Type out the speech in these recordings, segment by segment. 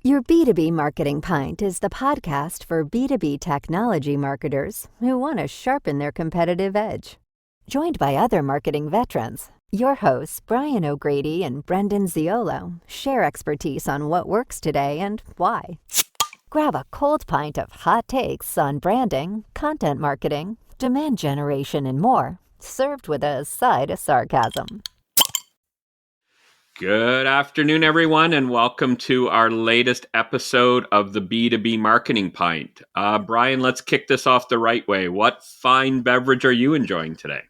Your B2B Marketing Pint is the podcast for B2B technology marketers who want to sharpen their competitive edge. Joined by other marketing veterans, your hosts Brian O'Grady and Brendan Ziolo share expertise on what works today and why. Grab a cold pint of hot takes on branding, content marketing, demand generation, and more, served with a side of sarcasm. Good afternoon, everyone, and welcome to our latest episode of the B2B Marketing Pint. Brian, let's kick this off the right way. What fine beverage are you enjoying today?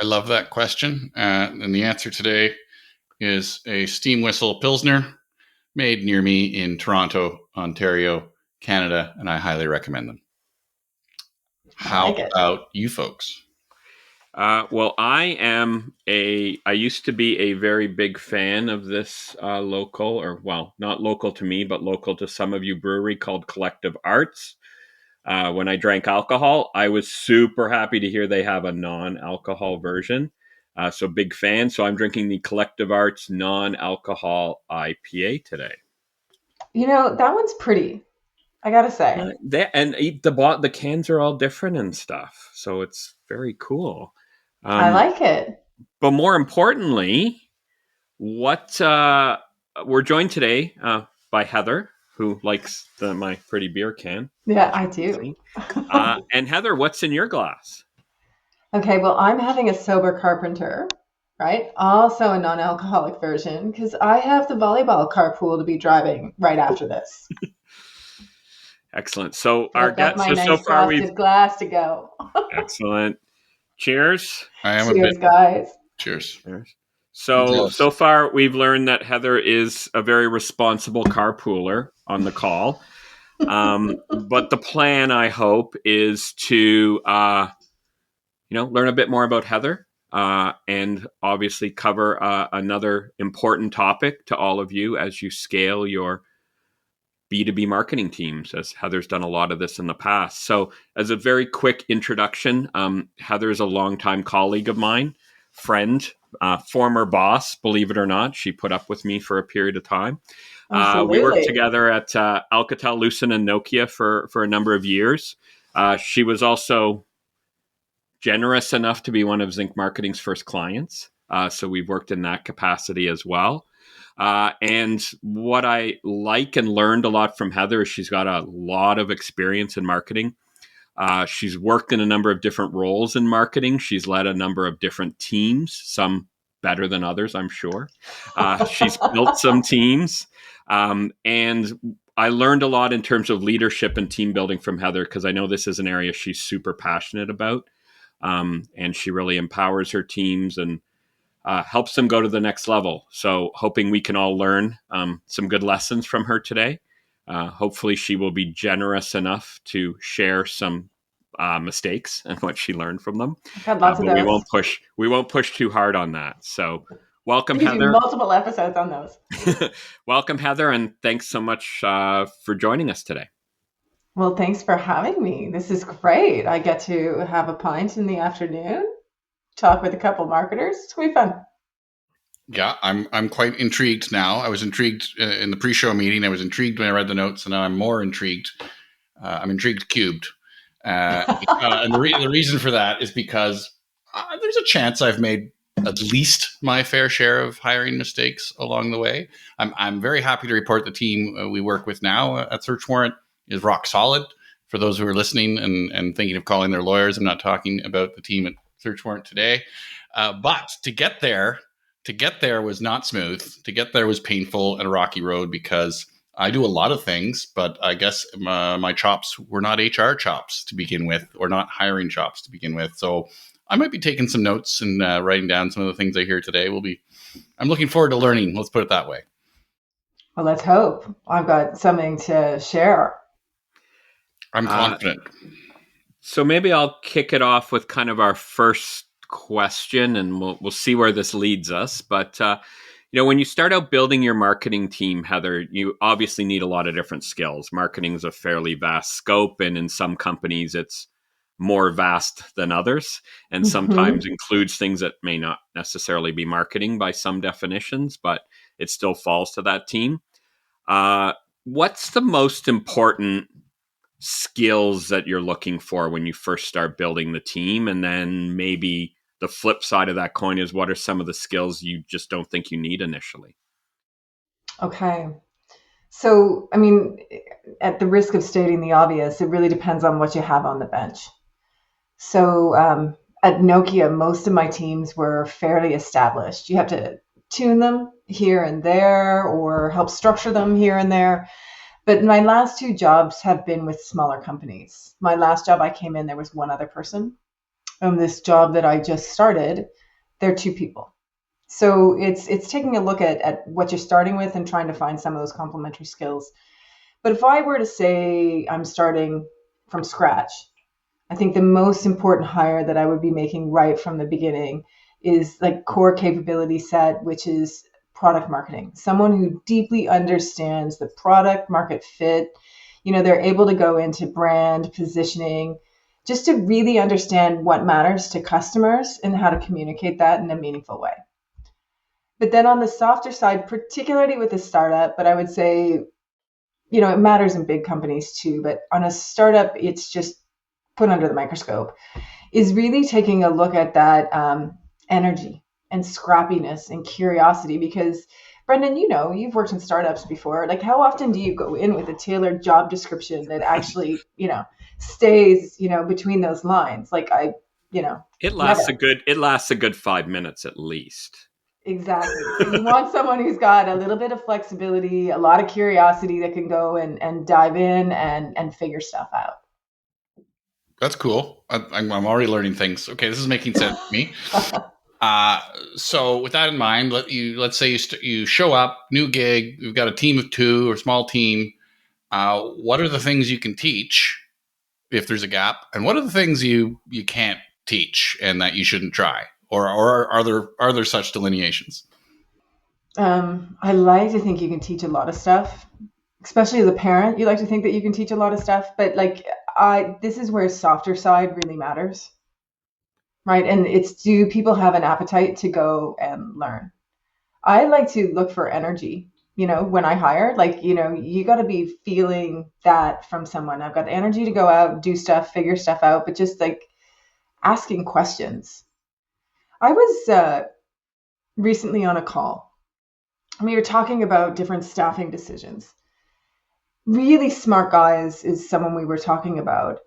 I love that question. And the answer today is a steam whistle Pilsner made near me in Toronto, Ontario, Canada, and I highly recommend them. How about you folks? Well, I used to be a very big fan of this local, or well, not local to me, but local to some of you brewery called Collective Arts. When I drank alcohol, I was super happy to hear they have a non-alcohol version. So big fan. So I'm drinking the Collective Arts non-alcohol IPA today. You know, that one's pretty, I gotta say. The cans are all different and stuff. So it's very cool. I like it. But more importantly, we're joined today by Heather, who likes my pretty beer can. Yeah, I do. And Heather, what's in your glass? Okay, well, I'm having a sober carpenter, right? Also a non-alcoholic version, because I have the volleyball carpool to be driving right after this. Excellent. So I've got my nice frosted glass to go. Excellent. Cheers. Cheers, guys. Cheers. So far, we've learned that Heather is a very responsible carpooler on the call. But the plan, I hope, is to learn a bit more about Heather and obviously cover another important topic to all of you as you scale your B2B marketing teams, as Heather's done a lot of this in the past. So as a very quick introduction, Heather is a longtime colleague of mine, friend, former boss, believe it or not. She put up with me for a period of time. We worked together at Alcatel-Lucent and Nokia for a number of years. She was also generous enough to be one of Zinc Marketing's first clients. So we've worked in that capacity as well. And what I like and learned a lot from Heather is she's got a lot of experience in marketing. She's worked in a number of different roles in marketing. She's led a number of different teams, some better than others, I'm sure. She's built some teams. And I learned a lot in terms of leadership and team building from Heather, because I know this is an area she's super passionate about. And she really empowers her teams and helps them go to the next level. So hoping we can all learn some good lessons from her today. Hopefully she will be generous enough to share some mistakes and what she learned from them. I've had lots of those. We won't push too hard on that. So welcome, we Heather. Do multiple episodes on those. Welcome, Heather, and thanks so much for joining us today. Well, thanks for having me. This is great. I get to have a pint in the afternoon, talk with a couple marketers. It's going to be fun. Yeah, I'm quite intrigued now. I was intrigued in the pre-show meeting. I was intrigued when I read the notes, and now I'm more intrigued. I'm intrigued cubed. And the reason for that is because there's a chance I've made at least my fair share of hiring mistakes along the way. I'm very happy to report the team we work with now at Search Warrant is rock solid. For those who are listening and thinking of calling their lawyers, I'm not talking about the team at Search Warrant today. But to get there was not smooth. To get there was painful and a rocky road, because I do a lot of things, but I guess my chops were not HR chops to begin with, or not hiring chops to begin with. So I might be taking some notes and writing down some of the things I hear today. I'm looking forward to learning. Let's put it that way. Well, let's hope. I've got something to share. I'm confident. So maybe I'll kick it off with kind of our first question, and we'll see where this leads us. But when you start out building your marketing team, Heather, you obviously need a lot of different skills. Marketing is a fairly vast scope, and in some companies, it's more vast than others, and sometimes includes things that may not necessarily be marketing by some definitions, but it still falls to that team. what's the most important skills that you're looking for when you first start building the team? And then maybe the flip side of that coin is, what are some of the skills you just don't think you need initially? Okay. So, I mean, at the risk of stating the obvious, it really depends on what you have on the bench. So, at Nokia, most of my teams were fairly established. You have to tune them here and there or help structure them here and there. But my last two jobs have been with smaller companies. My last job I came in, there was one other person. This job that I just started, there are two people. So it's taking a look at what you're starting with and trying to find some of those complementary skills. But if I were to say I'm starting from scratch, I think the most important hire that I would be making right from the beginning is like core capability set, which is product marketing. Someone who deeply understands the product market fit. They're able to go into brand positioning just to really understand what matters to customers and how to communicate that in a meaningful way. But then on the softer side, particularly with a startup, but I would say, it matters in big companies too, but on a startup, it's just put under the microscope, is really taking a look at that energy and scrappiness and curiosity. Because Brendan, you've worked in startups before. Like, how often do you go in with a tailored job description that actually, stays, between those lines? Like It lasts a good 5 minutes at least. Exactly. So you want someone who's got a little bit of flexibility, a lot of curiosity that can go and dive in and figure stuff out. That's cool. I'm already learning things. Okay, this is making sense to me. So with that in mind, let's say you show up, new gig, you've got a team of two or small team. What are the things you can teach if there's a gap, and what are the things you can't teach and that you shouldn't try, or are there such delineations? I like to think you can teach a lot of stuff, especially as a parent. You like to think that you can teach a lot of stuff, but this is where softer side really matters, right? And it's, do people have an appetite to go and learn? I like to look for energy, when I hire, you got to be feeling that from someone. I've got the energy to go out, do stuff, figure stuff out, but just like asking questions. I was recently on a call. We were talking about different staffing decisions. Really smart guy is someone we were talking about,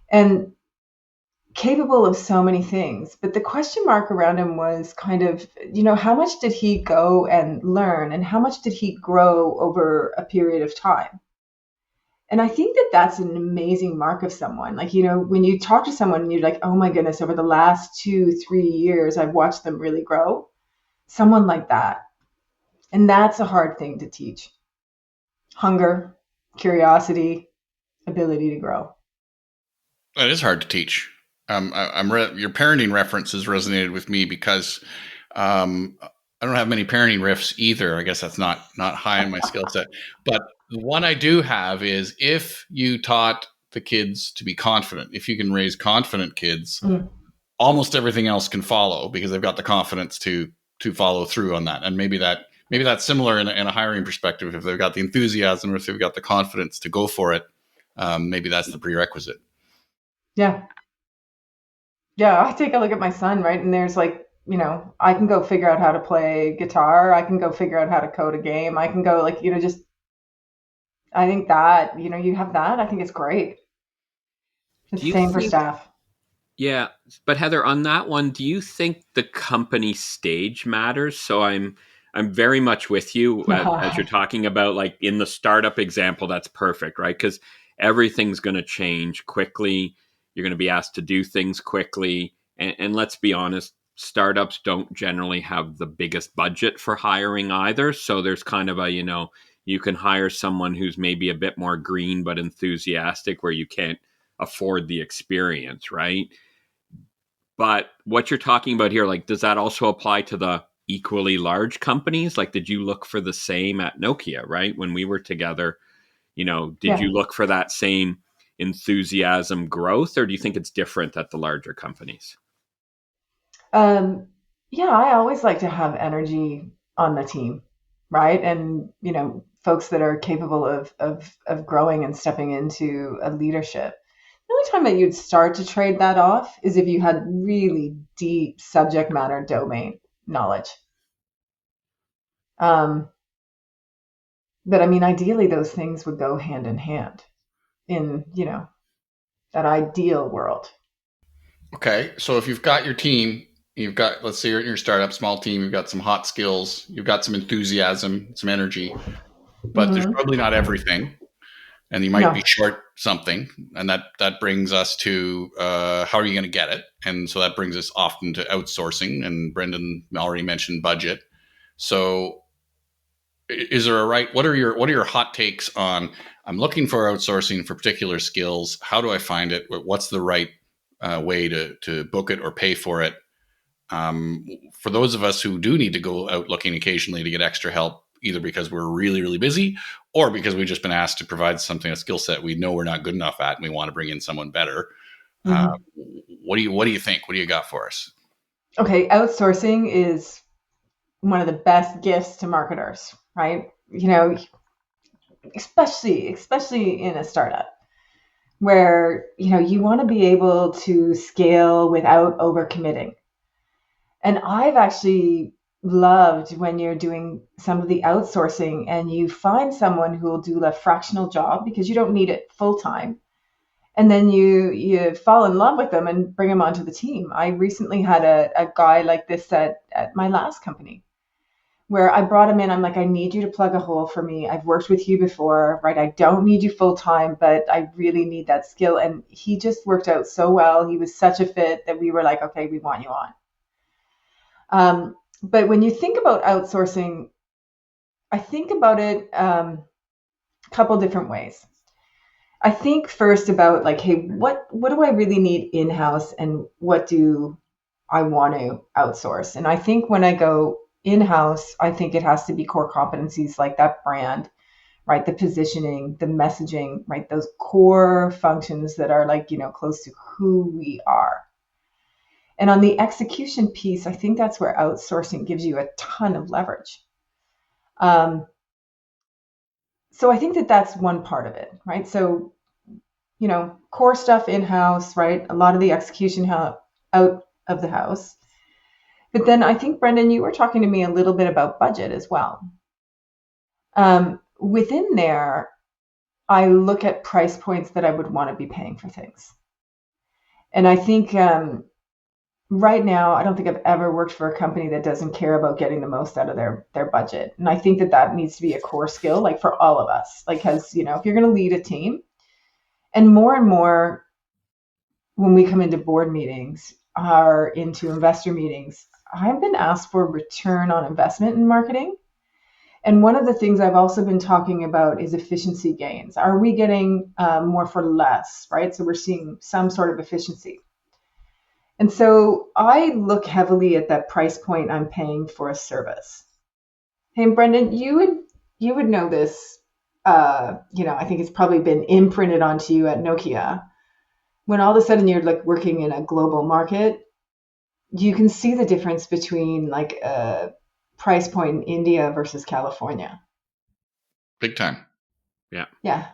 and capable of so many things. But the question mark around him was kind of, how much did he go and learn, and how much did he grow over a period of time? And I think that that's an amazing mark of someone. When you talk to someone and you're like, oh my goodness, over the last 2-3 years, I've watched them really grow. Someone like that. And that's a hard thing to teach. Hunger, curiosity, ability to grow. That is hard to teach. Your parenting references resonated with me because I don't have many parenting riffs either. I guess that's not high in my skill set. But the one I do have is, if you taught the kids to be confident, if you can raise confident kids, almost everything else can follow, because they've got the confidence to follow through on that. And maybe that's similar in a hiring perspective. If they've got the enthusiasm, or if they've got the confidence to go for it, maybe that's the prerequisite. Yeah. I take a look at my son, right? And there's I can go figure out how to play guitar. I can go figure out how to code a game. I can go I think that, you have that. I think it's great. It's the same for staff. Yeah. But Heather, on that one, do you think the company stage matters? So I'm very much with you as you're talking about, in the startup example, that's perfect, right? Because everything's going to change quickly. You're going to be asked to do things quickly. And let's be honest, startups don't generally have the biggest budget for hiring either. So there's kind of you can hire someone who's maybe a bit more green but enthusiastic, where you can't afford the experience, right? But what you're talking about here, does that also apply to the equally large companies? Did you look for the same at Nokia, right? When we were together, did you look for that same enthusiasm growth, or do you think it's different at the larger companies? I always like to have energy on the team, right? And, folks that are capable of growing and stepping into a leadership. The only time that you'd start to trade that off is if you had really deep subject matter domain knowledge. But I mean, ideally, those things would go hand in hand in, that ideal world. Okay, so if you've got your team, you've got, let's say you're in your startup, small team, you've got some hot skills, you've got some enthusiasm, some energy, but there's probably not everything, and you might be short something, and that brings us to how are you going to get it? And so that brings us often to outsourcing, and Brendan already mentioned budget. So is there a right, what are your hot takes on, I'm looking for outsourcing for particular skills, how do I find it? What's the right way to book it or pay for it? For those of us who do need to go out looking occasionally to get extra help, either because we're really, really busy or because we've just been asked to provide something, a skill set we know we're not good enough at and we want to bring in someone better. What do you think? What do you got for us? Okay, outsourcing is one of the best gifts to marketers, right? Especially in a startup where, you want to be able to scale without overcommitting. And I've actually loved when you're doing some of the outsourcing and you find someone who will do a fractional job because you don't need it full time. And then you fall in love with them and bring them onto the team. I recently had a guy like this at my last company where I brought him in. I'm like, I need you to plug a hole for me. I've worked with you before, right? I don't need you full time, but I really need that skill. And he just worked out so well. He was such a fit that we were like, okay, we want you on. But when you think about outsourcing, I think about it a couple different ways. I think first about like, hey, what do I really need in-house and what do I want to outsource? And I think when I go in-house, I think it has to be core competencies like that brand, right? The positioning, the messaging, right? Those core functions that are like, close to who we are. And on the execution piece, I think that's where outsourcing gives you a ton of leverage. So I think that's one part of it, right? So, core stuff in-house, right? A lot of the execution out of the house. But then I think, Brendan, you were talking to me a little bit about budget as well. Within there, I look at price points that I would want to be paying for things. And I think right now, I don't think I've ever worked for a company that doesn't care about getting the most out of their budget. And I think that needs to be a core skill, like for all of us, like, because, if you're going to lead a team, and more when we come into board meetings or into investor meetings, I've been asked for return on investment in marketing. And one of the things I've also been talking about is efficiency gains. Are we getting more for less, right? So we're seeing some sort of efficiency. And so I look heavily at that price point I'm paying for a service. Hey, Brendan, you would know this. I think it's probably been imprinted onto you at Nokia. When all of a sudden you're like working in a global market, you can see the difference between like a price point in India versus California. Big time. Yeah. Yeah.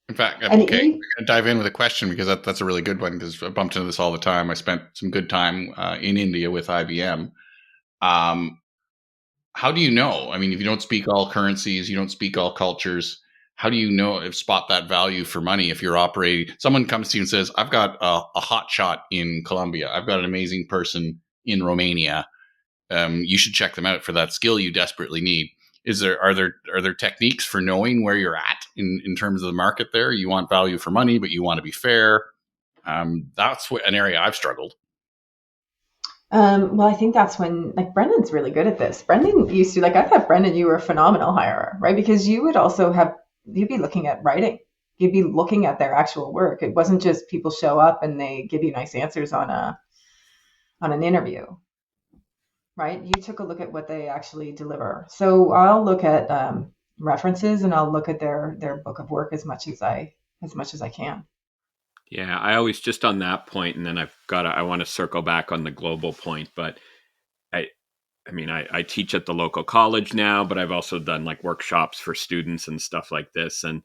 In fact, I'm going to dive in with a question because that's a really good one because I bumped into this all the time. I spent some good time in India with IBM. How do you know? I mean, if you don't speak all currencies, you don't speak all cultures, how do you know if spot that value for money if you're operating? Someone comes to you and says, I've got a hot shot in Colombia. I've got an amazing person in Romania. You should check them out for that skill you desperately need. Are there techniques for knowing where you're at in terms of the market there? You want value for money, but you want to be fair. That's an area I've struggled. Well, I think that's when, like, Brendan's really good at this. Brendan used to, like, I thought, Brendan, you were a phenomenal hirer, right? Because you would also you'd be looking at writing. You'd be looking at their actual work. It wasn't just people show up and they give you nice answers on an interview, right? You took a look at what they actually deliver. So I'll look at references and I'll look at their book of work as much as I can. Yeah, I always just on that point, and then I want to circle back on the global point, but I mean, I teach at the local college now, but I've also done like workshops for students and stuff like this. And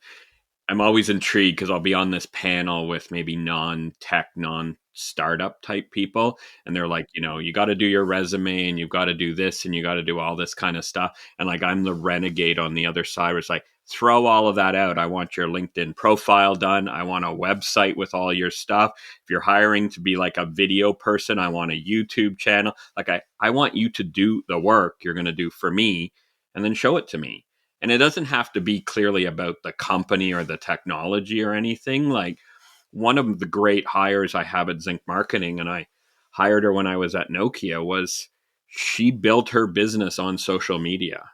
I'm always intrigued because I'll be on this panel with maybe non-tech, non-startup type people. And they're like, you got to do your resume and you've got to do this and you got to do all this kind of stuff. And like, I'm the renegade on the other side. Where it's like, throw all of that out. I want your LinkedIn profile done. I want a website with all your stuff. If you're hiring to be like a video person, I want a YouTube channel. Like I want you to do the work you're going to do for me and then show it to me. And it doesn't have to be clearly about the company or the technology or anything. Like one of the great hires I have at Zinc Marketing, and I hired her when I was at Nokia, was she built her business on social media.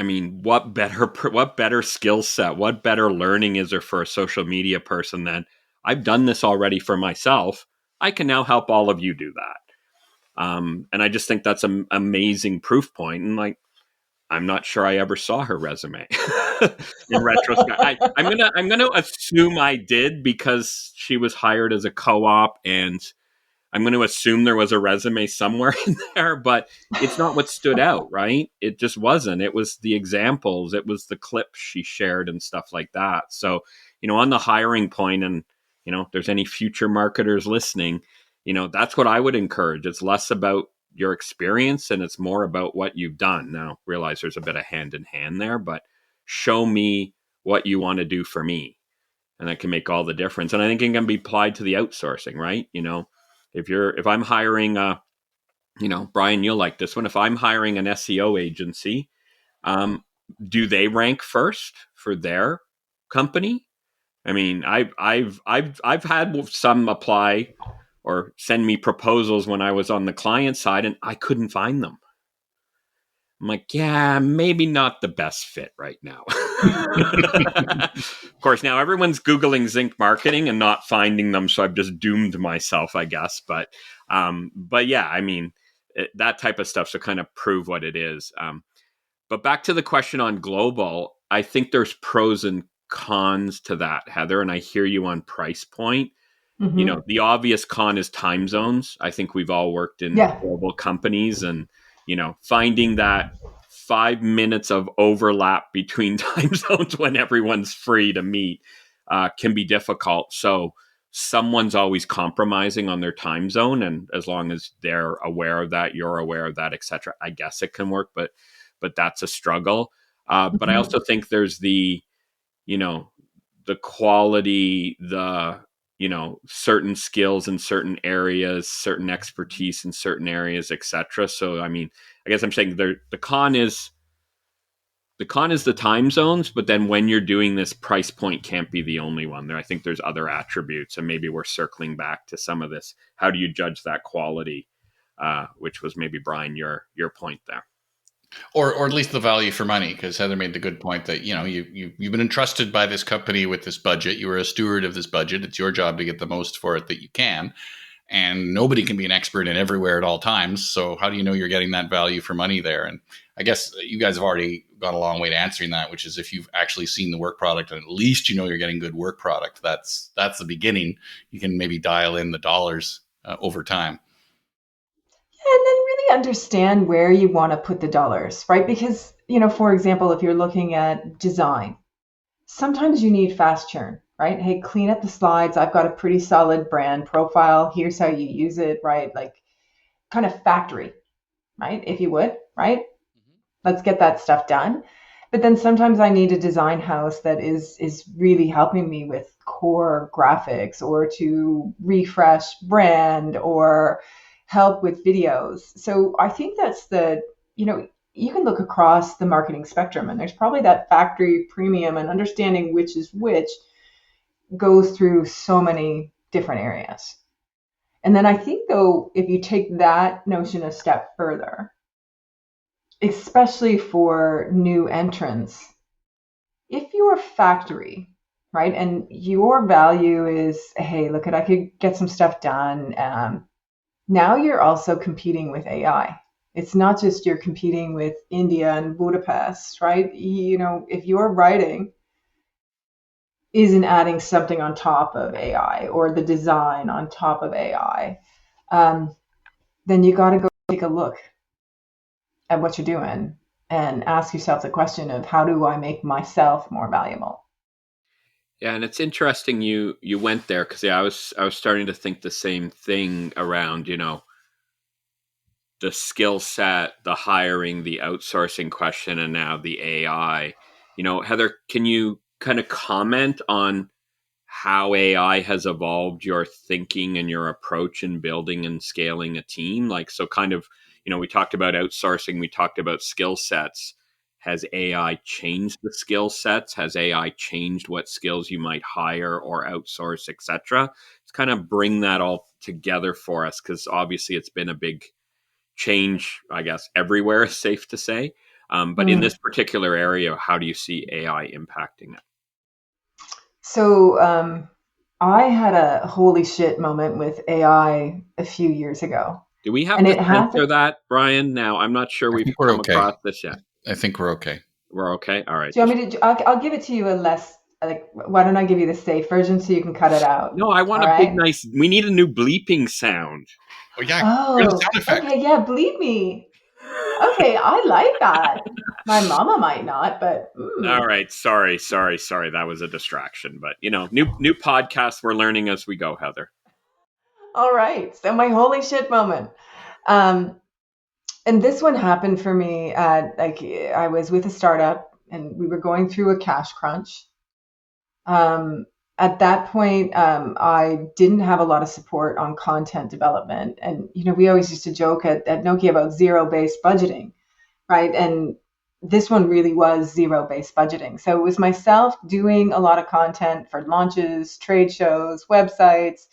I mean, what better skill set, what better learning is there for a social media person than I've done this already for myself. I can now help all of you do that. And I just think that's an amazing proof point. And like, I'm not sure I ever saw her resume in retrospect. I'm gonna assume I did because she was hired as a co-op, and I'm going to assume there was a resume somewhere in there, but it's not what stood out, right? It just wasn't. It was the examples, it was the clips she shared and stuff like that. So, on the hiring point, and if there's any future marketers listening, that's what I would encourage. It's less about your experience and it's more about what you've done. Now, realize there's a bit of hand in hand there, but show me what you want to do for me. And that can make all the difference. And I think it can be applied to the outsourcing, right? If I'm hiring, Brian, you'll like this one. If I'm hiring an SEO agency, do they rank first for their company? I mean, I've had some apply or send me proposals when I was on the client side, and I couldn't find them. I'm like, yeah, maybe not the best fit right now. Of course, now everyone's Googling Zinc Marketing and not finding them, so I've just doomed myself, I guess. But yeah, I mean, that type of stuff, so kind of prove what it is. But back to the question on global, I think there's pros and cons to that, Heather, and I hear you on price point. Mm-hmm. The obvious con is time zones. I think we've all worked in global companies, and finding that 5 minutes of overlap between time zones when everyone's free to meet can be difficult. So someone's always compromising on their time zone, and as long as they're aware of that, you're aware of that, etc., I guess it can work. But that's a struggle. But I also think there's the quality, the certain skills in certain areas, certain expertise in certain areas, etc. So, I mean, I guess I'm saying the con is the time zones, but then when you're doing this, price point can't be the only one. There, I think there's other attributes, and maybe we're circling back to some of this. How do you judge that quality? Which was maybe, Brian, your point there. Or at least the value for money, because Heather made the good point that you've been entrusted by this company with this budget. You were a steward of this budget. It's your job to get the most for it that you can, and nobody can be an expert in everywhere at all times. So how do you know you're getting that value for money there? And I guess you guys have already gone a long way to answering that, which is if you've actually seen the work product and at least you're getting good work product. That's the beginning. You can maybe dial in the dollars over time. And then really understand where you want to put the dollars, right? Because, for example, if you're looking at design, sometimes you need fast churn, right? Hey, clean up the slides. I've got a pretty solid brand profile. Here's how you use it, right? Like kind of factory, right? If you would, right? Mm-hmm. Let's get that stuff done. But then sometimes I need a design house that is really helping me with core graphics or to refresh brand or help with videos. So I think that's you can look across the marketing spectrum, and there's probably that factory premium, and understanding which is which goes through so many different areas. And then I think, though, if you take that notion a step further, especially for new entrants, if you're factory, right, and your value is, hey, look, I could get some stuff done. Now you're also competing with AI. It's not just you're competing with India and Budapest, right? If your writing isn't adding something on top of AI or the design on top of AI, then you got to go take a look. at what you're doing and ask yourself the question of how do I make myself more valuable? Yeah, and it's interesting you went there because I was starting to think the same thing around, the skill set, the hiring, the outsourcing question, and now the AI. Heather, can you kind of comment on how AI has evolved your thinking and your approach in building and scaling a team? Like, so kind of, we talked about outsourcing, we talked about skill sets. Has AI changed the skill sets? Has AI changed what skills you might hire or outsource, etc.? Let's kind of bring that all together for us, because obviously it's been a big change, I guess, everywhere, is safe to say. But in this particular area, how do you see AI impacting it? So I had a holy shit moment with AI a few years ago. Do we have and to it censor happened. that, Brian? Now, I'm not sure we've come across this yet. I think we're okay. We're okay? All right. Do you want me to? I'll give it to you a less, like, why don't I give you the safe version so you can cut it out? No, I want All a big, right? nice, we need a new bleeping sound. Oh, yeah. Here's the Oh, sound effect. okay. Yeah, bleep me. Okay, I like that. My mama might not, but All right. Sorry. That was a distraction. But, new podcast, we're learning as we go, Heather. all right. So my holy shit moment. And this one happened for me like I was with a startup and we were going through a cash crunch. At that point, I didn't have a lot of support on content development. And, we always used to joke at Nokia about zero-based budgeting, right? And this one really was zero-based budgeting. So it was myself doing a lot of content for launches, trade shows, websites.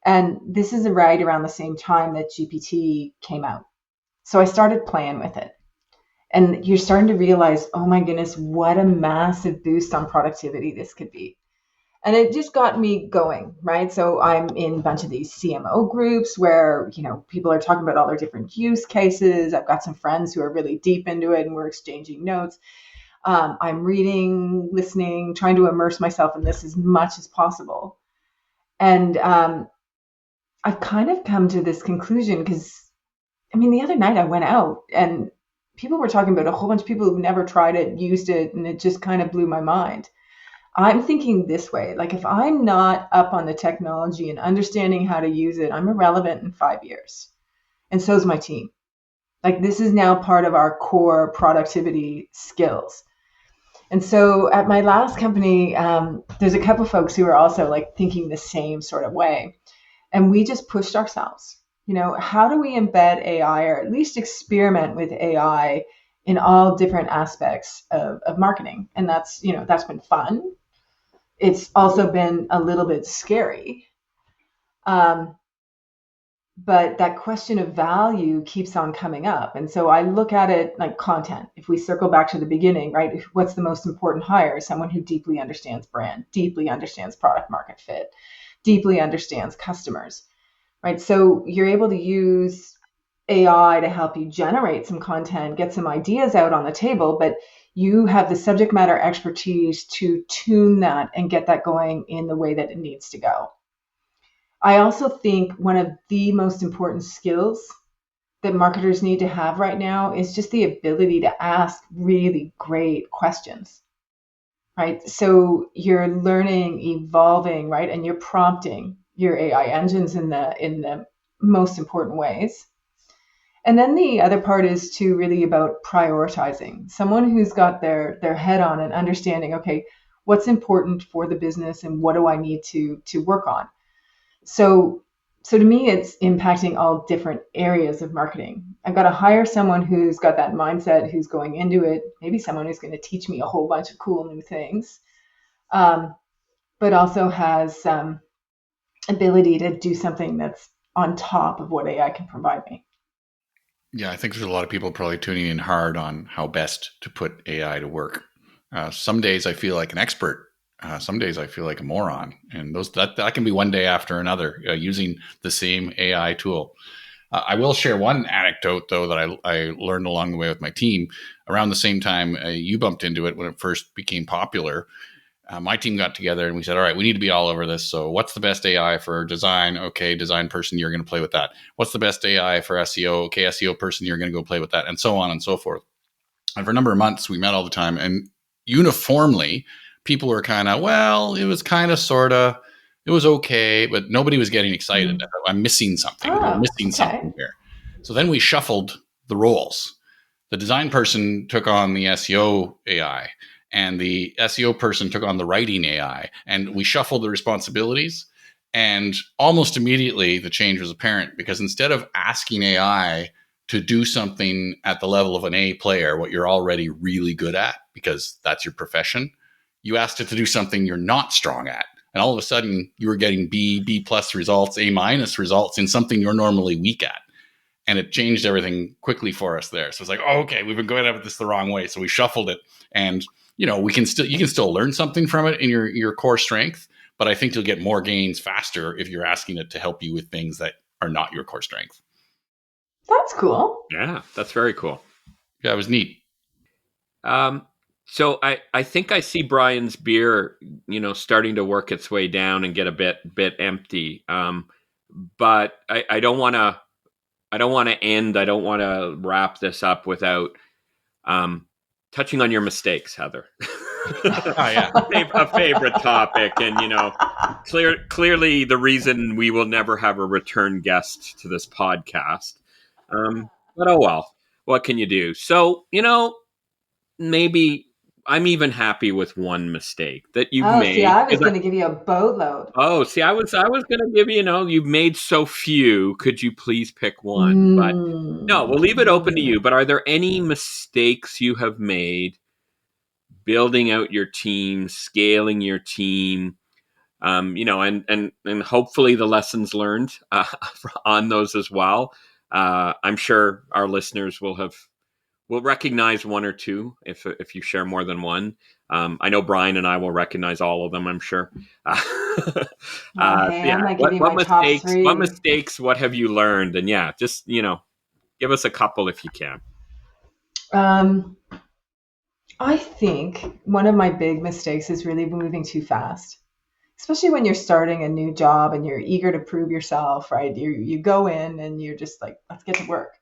And this is right around the same time that GPT came out. So I started playing with it. And you're starting to realize, oh my goodness, what a massive boost on productivity this could be. And it just got me going, right? So I'm in a bunch of these CMO groups where, people are talking about all their different use cases. I've got some friends who are really deep into it and we're exchanging notes. I'm reading, listening, trying to immerse myself in this as much as possible. And I've kind of come to this conclusion because, the other night I went out and people were talking about a whole bunch of people who've never tried it, used it, and it just kind of blew my mind. I'm thinking this way, like if I'm not up on the technology and understanding how to use it, I'm irrelevant in 5 years. And so is my team. Like this is now part of our core productivity skills. And so at my last company, there's a couple of folks who are also like thinking the same sort of way. And we just pushed ourselves. How do we embed AI or at least experiment with AI in all different aspects of marketing? And that's been fun. It's also been a little bit scary. But that question of value keeps on coming up. And so I look at it like content. If we circle back to the beginning, right? What's the most important hire? Someone who deeply understands brand, deeply understands product market fit, deeply understands customers, right? So you're able to use AI to help you generate some content, get some ideas out on the table, but you have the subject matter expertise to tune that and get that going in the way that it needs to go. I also think one of the most important skills that marketers need to have right now is just the ability to ask really great questions, right? So you're learning, evolving, right? And you're prompting your AI engines in the most important ways. And then the other part is to really about prioritizing. Someone who's got their head on and understanding, okay, what's important for the business and what do I need to work on? So to me, it's impacting all different areas of marketing. I've got to hire someone who's got that mindset, who's going into it, maybe someone who's going to teach me a whole bunch of cool new things, but also has ability to do something that's on top of what AI can provide me. Yeah, I think there's a lot of people probably tuning in hard on how best to put AI to work. Some days I feel like an expert. Some days I feel like a moron. And that can be one day after another using the same AI tool. I will share one anecdote, though, that I learned along the way with my team. Around the same time you bumped into it when it first became popular, my team got together and we said, all right, we need to be all over this. So what's the best AI for design? Okay, design person, you're going to play with that. What's the best AI for SEO? Okay, SEO person, you're going to go play with that, and so on and so forth. And for a number of months, we met all the time, and uniformly, people were kind of, well, it was kind of, sort of, it was okay, but nobody was getting excited. I'm missing something. I'm missing something here. So then we shuffled the roles. The design person took on the SEO AI, and the SEO person took on the writing AI, and we shuffled the responsibilities. And almost immediately, the change was apparent, because instead of asking AI to do something at the level of an A player, what you're already really good at, because that's your profession, you asked it to do something you're not strong at. And all of a sudden, you were getting B plus results, A minus results in something you're normally weak at. And it changed everything quickly for us there. So it's like, oh, okay, we've been going at this the wrong way. So we shuffled it. And, you can still learn something from it in your core strength. But I think you'll get more gains faster if you're asking it to help you with things that are not your core strength. That's cool. Yeah, that's very cool. Yeah, it was neat. So I think I see Brian's beer, starting to work its way down and get a bit empty. But I don't want to wrap this up without touching on your mistakes, Heather. Oh, yeah. A favorite topic, and clearly the reason we will never have a return guest to this podcast. But oh well, what can you do? So maybe I'm even happy with one mistake that you've made. See, I was going to give you a boatload. Oh, see, I was going to give you, you've made so few. Could you please pick one? But no, we'll leave it open to you. But are there any mistakes you have made building out your team, scaling your team? And hopefully the lessons learned on those as well. I'm sure our listeners will recognize one or two if you share more than one. I know Brian and I will recognize all of them, I'm sure. What mistakes, what have you learned? And yeah, just, give us a couple if you can. I think one of my big mistakes is really moving too fast, especially when you're starting a new job and you're eager to prove yourself, right? You go in and you're just like, let's get to work.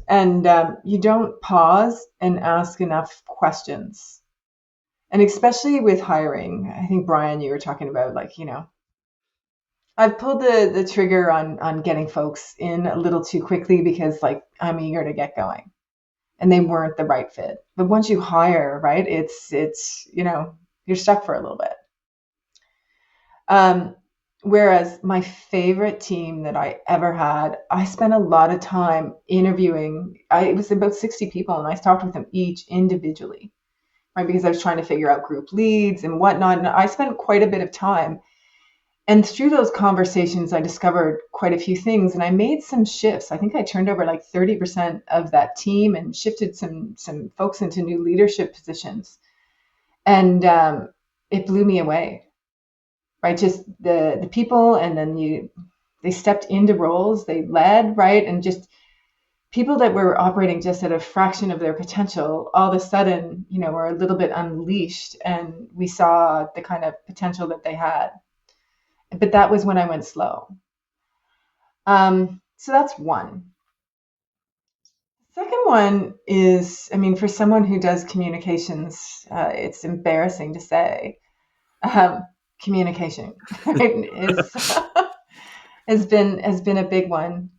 And you don't pause and ask enough questions. And especially with hiring, I think, Brian, you were talking about, I've pulled the trigger on getting folks in a little too quickly because, I'm eager to get going. And they weren't the right fit. But once you hire, right, it's you're stuck for a little bit. Whereas my favorite team that I ever had, I spent a lot of time interviewing. It was about 60 people, and I talked with them each individually, right? Because I was trying to figure out group leads and whatnot. And I spent quite a bit of time. And through those conversations, I discovered quite a few things, and I made some shifts. I think I turned over 30% of that team and shifted some folks into new leadership positions. And it blew me away. Right, just the people, and then they stepped into roles, they led, right, and just people that were operating just at a fraction of their potential, all of a sudden, were a little bit unleashed, and we saw the kind of potential that they had. But that was when I went slow. So that's one. Second one is, for someone who does communications, it's embarrassing to say. Communication has been a big one.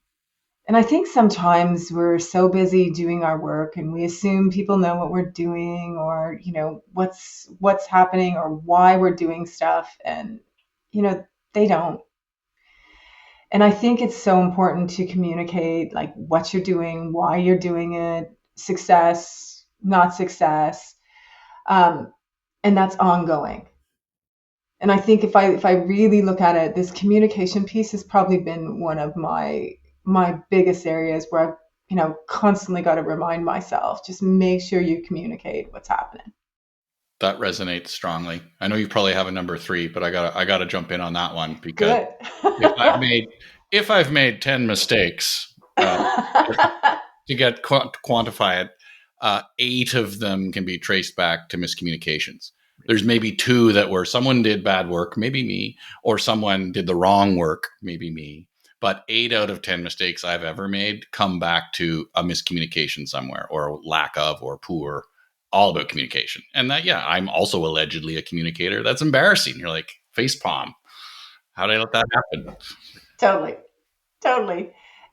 And I think sometimes we're so busy doing our work and we assume people know what we're doing, or, what's happening or why we're doing stuff. And, they don't. And I think it's so important to communicate what you're doing, why you're doing it, success, not success. And that's ongoing. And I think if I really look at it, this communication piece has probably been one of my biggest areas where I've constantly got to remind myself, just make sure you communicate what's happening. That resonates strongly. I know you probably have a number 3, but I gotta jump in on that one, because if I've made 10 mistakes to quantify it, 8 of them can be traced back to miscommunications. there's maybe 2 that were someone did bad work, maybe me, or someone did the wrong work, maybe me. But 8 out of 10 mistakes I've ever made come back to a miscommunication somewhere, or lack of, or poor, all about communication. And that, yeah, I'm also allegedly a communicator. That's embarrassing. You're like, facepalm. How did I let that happen? Totally.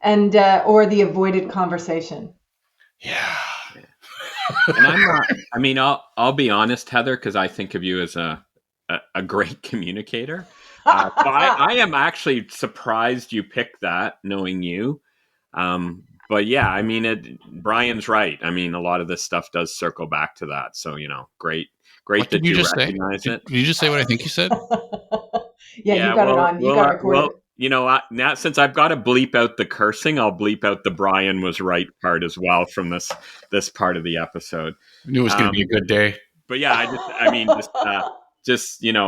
And, or the avoided conversation. Yeah. And I'm not, I mean, I'll be honest, Heather, because I think of you as a great communicator. So I am actually surprised you picked that, knowing you. But yeah, I mean, Brian's right. I mean, a lot of this stuff does circle back to that. So, great What that did you you just recognize say? it. Did you just say what I think you said? Yeah, you got it on. You got it recorded. Now since I've got to bleep out the cursing, I'll bleep out the Brian was right part as well from this part of the episode. I knew it was going to be a good day. But yeah,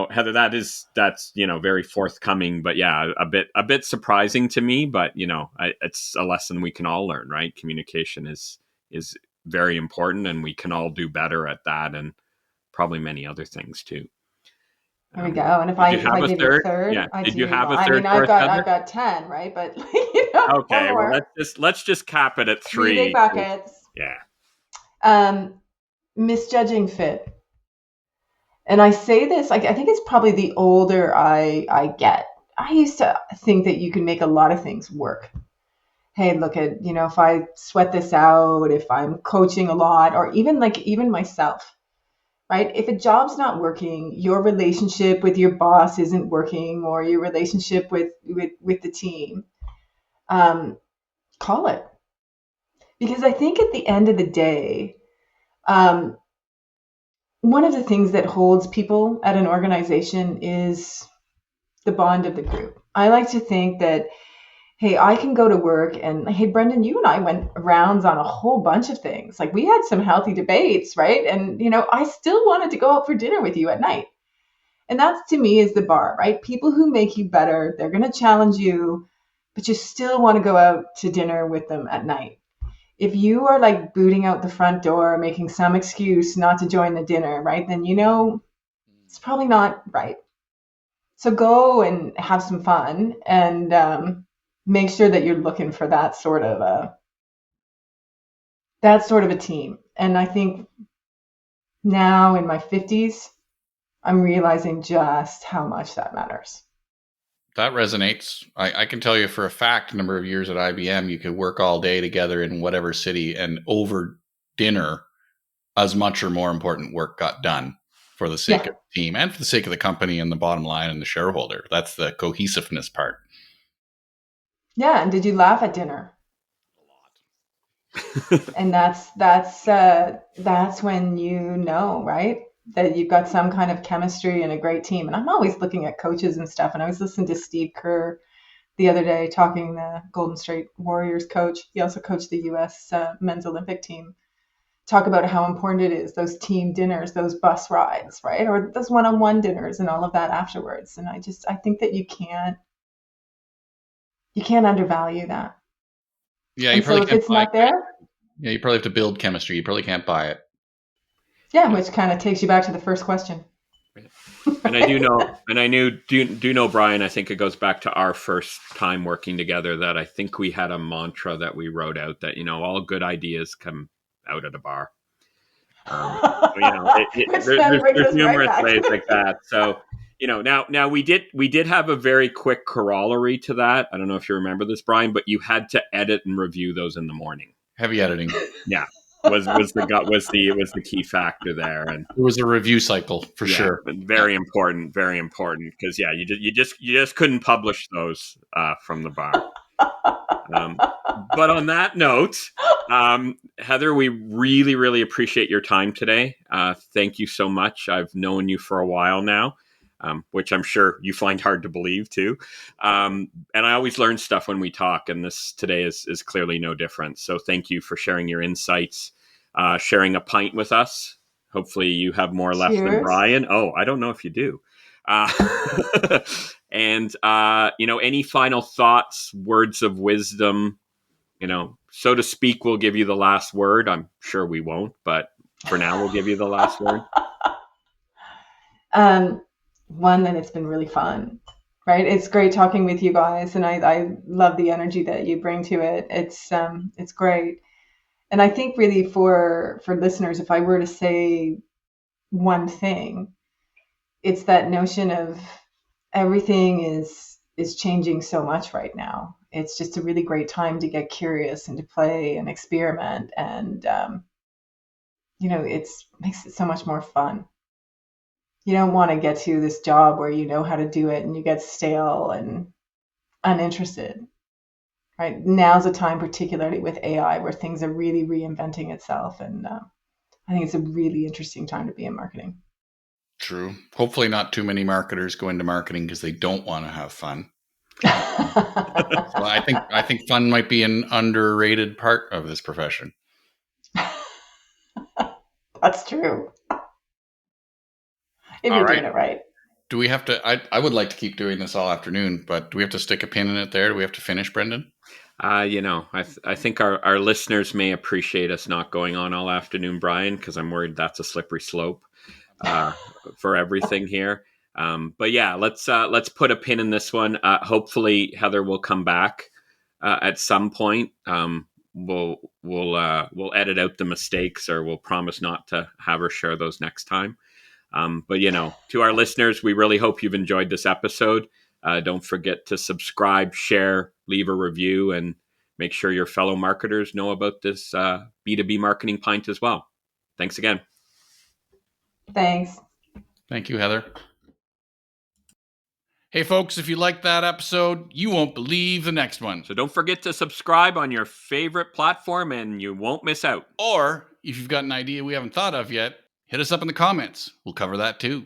Heather, that's very forthcoming, but yeah, a bit surprising to me, but it's a lesson we can all learn, right? Communication is very important, and we can all do better at that, and probably many other things too. There we go. And if I give you a third, yeah. I Did do. you have a I third? mean, I've got 10, right? But okay, well let's just cap it at 3. 3 big buckets. Yeah. Misjudging fit. And I say this, I think it's probably the older I get. I used to think that you can make a lot of things work. Hey, look at, if I sweat this out, if I'm coaching a lot, or even myself, right? If a job's not working, your relationship with your boss isn't working, or your relationship with the team, call it. Because I think at the end of the day, one of the things that holds people at an organization is the bond of the group. I like to think that, hey, I can go to work and, hey, Brendan, you and I went rounds on a whole bunch of things. Like, we had some healthy debates, right? And, I still wanted to go out for dinner with you at night. And that, to me, is the bar, right? People who make you better, they're going to challenge you, but you still want to go out to dinner with them at night. If you are like booting out the front door, making some excuse not to join the dinner, right, then it's probably not right. So go and have some fun, and make sure that you're looking for that sort of a team. And I think now in my 50s, I'm realizing just how much that matters. That resonates. I can tell you for a fact, a number of years at IBM, you could work all day together in whatever city, and over dinner, as much or more important work got done for the sake of the team and for the sake of the company and the bottom line and the shareholder. That's the cohesiveness part. Yeah. And did you laugh at dinner? A lot. And that's when right? That you've got some kind of chemistry and a great team. And I'm always looking at coaches and stuff. And I was listening to Steve Kerr the other day, talking the Golden State Warriors coach. He also coached the U.S. Men's Olympic team. Talk about how important it is, those team dinners, those bus rides, right? Or those one-on-one dinners and all of that afterwards. And I think that you can't undervalue that. Yeah, you probably so if it's not there. Yeah, you probably have to build chemistry. You probably can't buy it. Yeah, which kind of takes you back to the first question. And I do know, Brian, I think it goes back to our first time working together, that I think we had a mantra that we wrote out that, all good ideas come out at a bar. There's numerous ways like that. So, now we did have a very quick corollary to that. I don't know if you remember this, Brian, but you had to edit and review those in the morning. Heavy editing. Yeah. was the key factor there, and it was a review cycle for sure. Very important, because you just couldn't publish those from the bar. But on that note, Heather, we really, really appreciate your time today. Thank you so much. I've known you for a while now, which I'm sure you find hard to believe too. And I always learn stuff when we talk, and this today is clearly no different. So thank you for sharing your insights, sharing a pint with us. Hopefully you have more left than Brian. Oh, I don't know if you do. And, any final thoughts, words of wisdom, so to speak, we'll give you the last word. I'm sure we won't, but for now we'll give you the last word. One, that it's been really fun, right? It's great talking with you guys, and I love the energy that you bring to it. It's great. And I think really for listeners, if I were to say one thing, it's that notion of everything is changing so much right now. It's just a really great time to get curious and to play and experiment, and it makes it so much more fun. You don't want to get to this job where you know how to do it and you get stale and uninterested. Right? Now's a time, particularly with AI, where things are really reinventing itself, and I think it's a really interesting time to be in marketing. True. Hopefully not too many marketers go into marketing because they don't want to have fun. So I think fun might be an underrated part of this profession. That's true. If you're doing it right. Do we have to, I would like to keep doing this all afternoon, but do we have to stick a pin in it there? Do we have to finish, Brendan? I think our listeners may appreciate us not going on all afternoon, Brian, because I'm worried that's a slippery slope for everything here. But yeah, let's put a pin in this one. Hopefully Heather will come back at some point. We'll edit out the mistakes, or we'll promise not to have her share those next time. But to our listeners, we really hope you've enjoyed this episode. Don't forget to subscribe, share, leave a review, and make sure your fellow marketers know about this B2B Marketing Pint as well. Thanks again. Thanks. Thank you, Heather. Hey, folks, if you liked that episode, you won't believe the next one. So don't forget to subscribe on your favorite platform and you won't miss out. Or if you've got an idea we haven't thought of yet, hit us up in the comments. We'll cover that too.